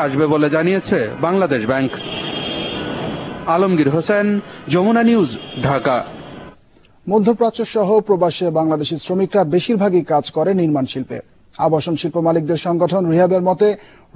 আসবে বলে জানিয়েছে বাংলাদেশ ব্যাংক। আলমগীর হোসেন, যমুনা নিউজ, ঢাকা। মধ্যপ্রাচ্য সহ প্রবাসে বাংলাদেশি শ্রমিকরা বেশিরভাগই কাজ করে নির্মাণ শিল্পে। আবাসন শিল্প মালিকদের সংগঠন রিহাবের মতে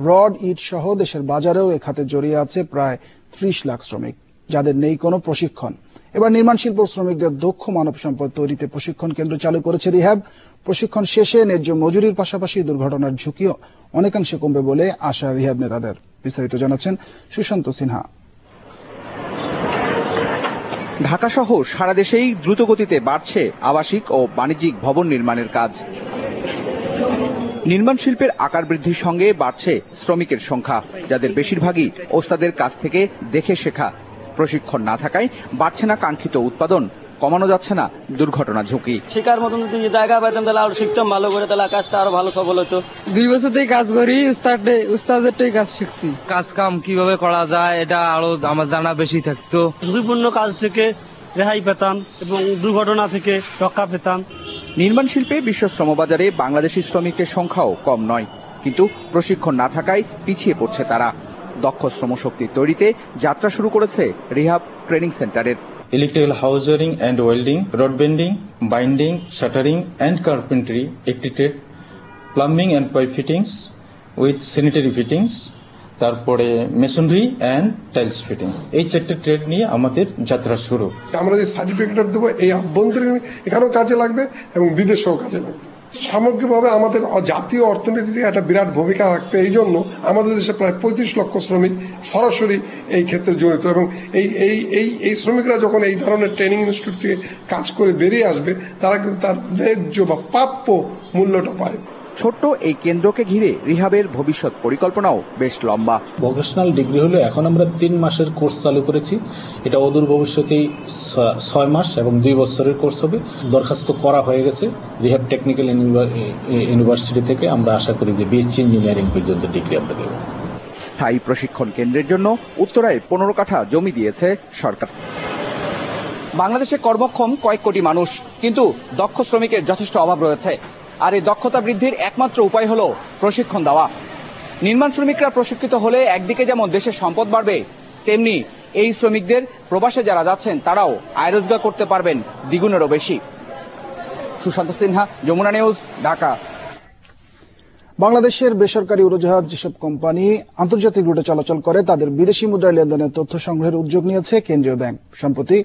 রড ইট সহ দেশের বাজারেও এ খাতে জড়িয়ে আছে প্রায় ৩০ লাখ শ্রমিক, যাদের নেই কোনো প্রশিক্ষণ। এবার নির্মাণ শিল্প শ্রমিকদের দক্ষ মানব সম্পদ তৈরিতে প্রশিক্ষণ কেন্দ্র চালু করেছে রিহাব। প্রশিক্ষণ শেষে ন্যায্য মজুরির পাশাপাশি দুর্ঘটনার ঝুঁকিও অনেকাংশে কমবে বলে আশা রিহাব নেতাদের। বিস্তারিত জানাচ্ছেন সুশান্ত সিনহা। ঢাকা সহ সারা দেশেই দ্রুতগতিতে বাড়ছে আবাসিক ও বাণিজ্যিক ভবন নির্মাণের কাজ। নির্মাণ শিল্পের আকার বৃদ্ধির সঙ্গে বাড়ছে শ্রমিকের সংখ্যা, যাদের বেশিরভাগই ওস্তাদের কাছ থেকে দেখে শেখা। প্রশিক্ষণ না থাকায় বাড়ছে না কাঙ্ক্ষিত উৎপাদন, কমানো যাচ্ছে না দুর্ঘটনা ঝুঁকি। শিকার মতন যদি জায়গা পাইতাম তাহলে আরো শিখতাম ভালো করে, তাহলে কাজটা আরো ভালো সফল হতো। 2 বছর থেকে কাজ করি, উস্তাদেরটাই কাজ শিখছি। কাজ কাম কিভাবে করা যায় এটা আরো আমার জানা বেশি থাকতো। ঝুঁকিপূর্ণ কাজ থেকে রেহাই পেতাম এবং দুর্ঘটনা থেকে রক্ষা পেতাম। নির্মাণ শিল্পে বিশ্ব শ্রমবাজারে বাংলাদেশি শ্রমিকের সংখ্যাও কম নয়, কিন্তু প্রশিক্ষণ না থাকায় পিছিয়ে পড়ছে তারা। দক্ষ শ্রমশক্তি তৈরিতে যাত্রা শুরু করেছে রিহাব ট্রেনিং সেন্টারের। Electrical house wiring and welding, rod bending, binding, shuttering and carpentry একটি trade, plumbing and pipe fittings with sanitary fittings, তারপরে মেসনরি অ্যান্ড টাইলস ফিটিং, এই 4টে ট্রেড নিয়ে আমাদের যাত্রা শুরু। আমরা যে সার্টিফিকেট দেবো এই আভ্যন্তরীণ এখানেও কাজে লাগবে এবং বিদেশেও কাজে লাগবে। সামগ্রিকভাবে আমাদের জাতীয় অর্থনীতিতে একটা বিরাট ভূমিকা রাখবে। এই জন্য আমাদের দেশে প্রায় 35 লক্ষ শ্রমিক সরাসরি এই ক্ষেত্রে জড়িত এবং এই শ্রমিকরা যখন এই ধরনের ট্রেনিং ইনস্টিটিউট থেকে কাজ করে বেরিয়ে আসবে, তারা কিন্তু তার ন্যায্য বা প্রাপ্য মূল্যটা পায়। ছোট্ট এই কেন্দ্রকে ঘিরে রিহাবের ভবিষ্যৎ পরিকল্পনাও বেশ লম্বা। ভোকেশনাল ডিগ্রি হলে এখন আমরা 3 মাসের কোর্স চালু করেছি। এটা অদূর ভবিষ্যতেই 6 মাস এবং 2 বছরের কোর্স হবে। দরখাস্ত করা হয়ে গেছে রিহাব টেকনিক্যাল ইউনিভার্সিটি থেকে। আমরা আশা করি যে বিএসসি ইঞ্জিনিয়ারিং পর্যন্ত ডিগ্রি আমরা দেব। স্থায়ী প্রশিক্ষণ কেন্দ্রের জন্য উত্তরায় 15 কাঠা জমি দিয়েছে সরকার। বাংলাদেশে কর্মক্ষম কয়েক কোটি মানুষ, কিন্তু দক্ষ শ্রমিকের যথেষ্ট অভাব রয়েছে। আর এই দক্ষতা বৃদ্ধির একমাত্র উপায় হলো প্রশিক্ষণ দেওয়া। নির্মাণ শ্রমিকরা প্রশিক্ষিত হলে একদিকে যেমন দেশের সম্পদ বাড়বে, তেমনি এই শ্রমিকদের প্রবাসে যারা যাচ্ছেন তারাও আয় রোজগার করতে পারবেন দ্বিগুণেরও বেশি। সুশান্ত সিনহা, যমুনা নিউজ, ঢাকা। বাংলাদেশের বেসরকারি উড়োজাহাজ যেসব কোম্পানি আন্তর্জাতিক রুটে চলাচল করে তাদের বিদেশি মুদ্রায় লেনদেনের তথ্য সংগ্রহের উদ্যোগ নিয়েছে কেন্দ্রীয় ব্যাংক। সম্প্রতি